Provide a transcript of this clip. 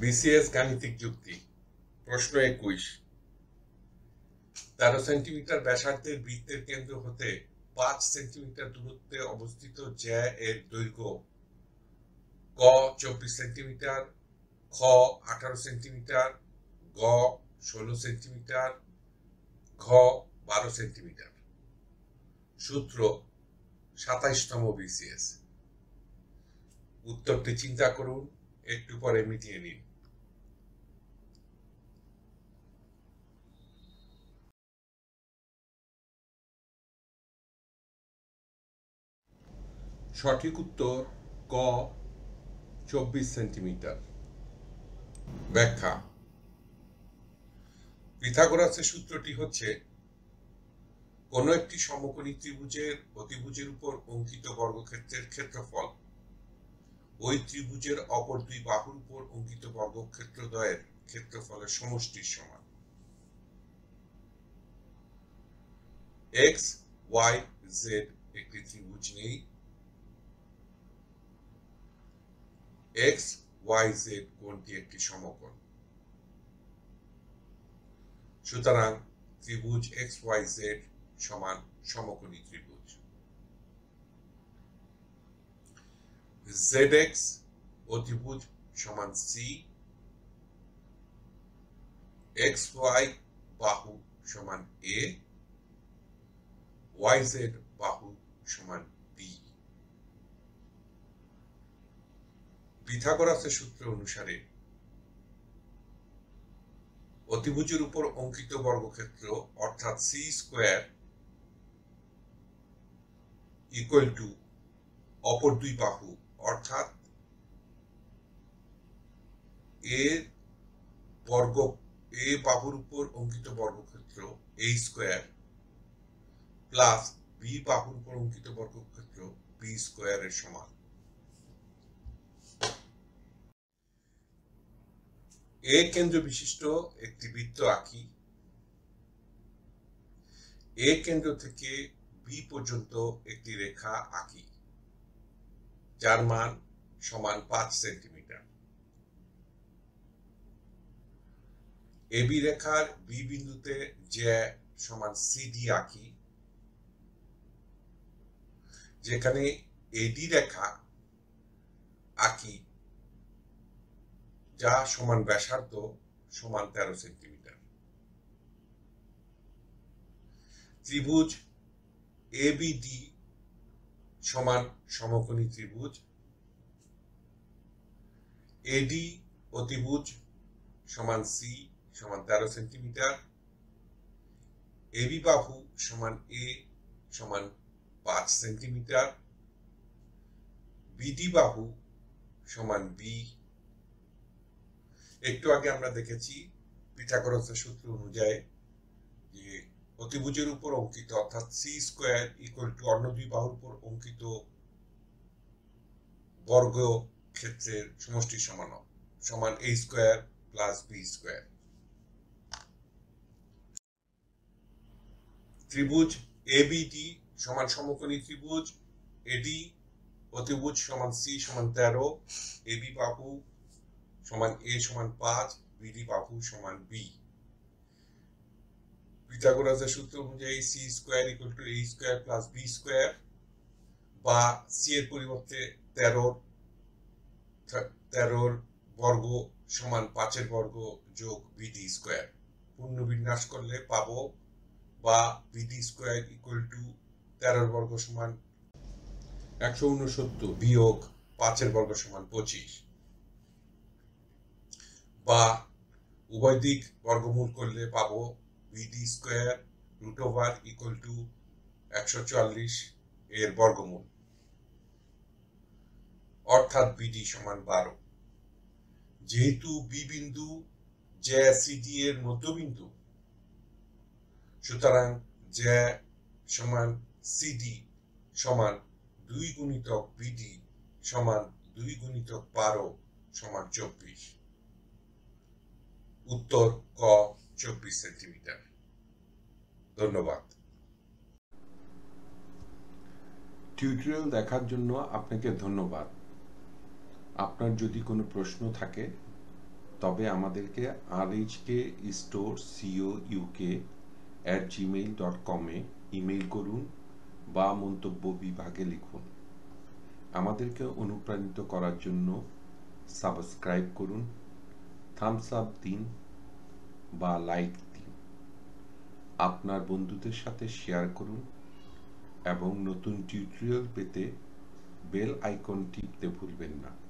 BCS গাণিতিক যুক্তি। প্রশ্ন 21। 13 সেন্টিমিটার ব্যাসার্ধের বৃত্তের কেন্দ্র হতে 5 সেন্টিমিটার দূরত্বে অবস্থিত জ্যা এর দৈর্ঘ্য ক 24 সেন্টিমিটার, খ 18 সেন্টিমিটার, গ 16 সেন্টিমিটার, ঘ 12 সেন্টিমিটার। সূত্র 27তম বিসিএস। উত্তরটি চিন্তা করুন, একটু পরে মিটিয়ে নিন। সঠিক উত্তর ক 24 সেন্টিমিটার। ব্যাখ্যা। পিথাগোরাসের সূত্রটি হচ্ছে, কোনো একটি সমকোণী ত্রিভুজের অতিভুজের উপর অঙ্কিত বর্গক্ষেত্রের ক্ষেত্রফল ওই ত্রিভুজের অপর দুই বাহুর উপর অঙ্কিত বর্গক্ষেত্রদ্বয়ের ক্ষেত্রফলের সমষ্টির সমান। এক্স ওয়াই জেড একটি ত্রিভুজ নেই। এক্স ওয়াই জেড কোণটি একটি সমকোণ। সুতরাং ত্রিভুজ এক্স ওয়াই জেড সমান সমকোণী ত্রিভুজ। জেড এক্স অতিভুজ সমান সি, এক্স ওয়াই বাহু সমান এ, ওয়াই জেড বাহু সমান বি। পিথাগোরাসের সূত্র অনুসারে অতিভুজের উপর অঙ্কিত বর্গক্ষেত্র অর্থাৎ সি স্কোয়ার ইকুয়াল টু অপর দুই বাহু অর্থাৎ এ বাহুর উপর অঙ্কিত বর্গক্ষেত্র এ স্কোয়ার প্লাস বি বাহুর উপর অঙ্কিত বর্গক্ষেত্র বি স্কোয়ার এর সমান। এ কেন্দ্র বিশিষ্ট একটি বৃত্ত আঁকি। এ কেন্দ্র থেকে বি পর্যন্ত একটি রেখা আঁকি যার মান সমান 5 সেন্টিমিটার। এবি রেখার বি বিন্দুতে জ্যা সমান সিডি আঁকি, যেখানে এডি রেখা আঁকি যা সমান ব্যাসার্ধ সমান 13 সেন্টিমিটার। ত্রিভুজ এবিডি সমান সমকোণী ত্রিভুজ। এডি অতিভুজ সমান সি সমান 13 সেন্টিমিটার। এবি বাহু সমান এ সমান 5 সেন্টিমিটার। বিডি বাহু সমান বি। একটু আগে আমরা দেখেছি পিথাগোরাসের সূত্র অনুযায়ী যে অতিভুজের উপর অঙ্কিত অর্থাৎ সি স্কোয়ার ইকুয়াল টু অন্য দুই বাহুর উপর অঙ্কিত বর্গ ক্ষেত্রের সমষ্টি সমান এ স্কোয়ার প্লাস বি স্কোয়ার। ত্রিভুজ এবিডি সমান সমকোণী ত্রিভুজ। এডি অতিভুজ সমান সি সমান 13, এবি বাহু সমান এ সমান 5, বিডি বাহু সমান বি। পিথাগোরাসের সূত্র অনুযায়ী C square equal to A square plus B square, বা সি এর পরিবর্তে 13 বর্গ সমান 5 বর্গ যোগ বিডি স্কোয়ার পুনর্বিন্যাস করলে পাবো, বা বিডি স্কোয়ার ইকুয়াল টু 13 বর্গ সমান 169 বিয়োগ 5 বর্গ সমান 25, বা উভয় দিক বর্গমূল করলে পাবো BD square root over equal to 144 এর বর্গমূল, অর্থাৎ বিডি সমান 12। যেহেতু বি বিন্দু জ্যা সিডি এর মধ্যবিন্দু, সুতরাং জ্যা সমান সিডি সমান 2 গুণিতক বিডি সমান 2 গুণিতক 12 সমান 24। উত্তর ক 24 সেন্টিমিটার। ধন্যবাদ। টিউটোরিয়াল দেখার জন্য আপনাকে ধন্যবাদ। আপনার যদি কোনো প্রশ্ন থাকে তবে আমাদেরকে rhkstorecouk@gmail.com ইমেইল করুন বা মন্তব্য বিভাগে লিখুন। আমাদেরকে অনুপ্রাণিত করার জন্য সাবস্ক্রাইব করুন, থামস আপ দিন বা লাইক দিন, আপনার বন্ধুদের সাথে শেয়ার করুন এবং নতুন টিউটোরিয়াল পেতে বেল আইকন টিপতে ভুলবেন না।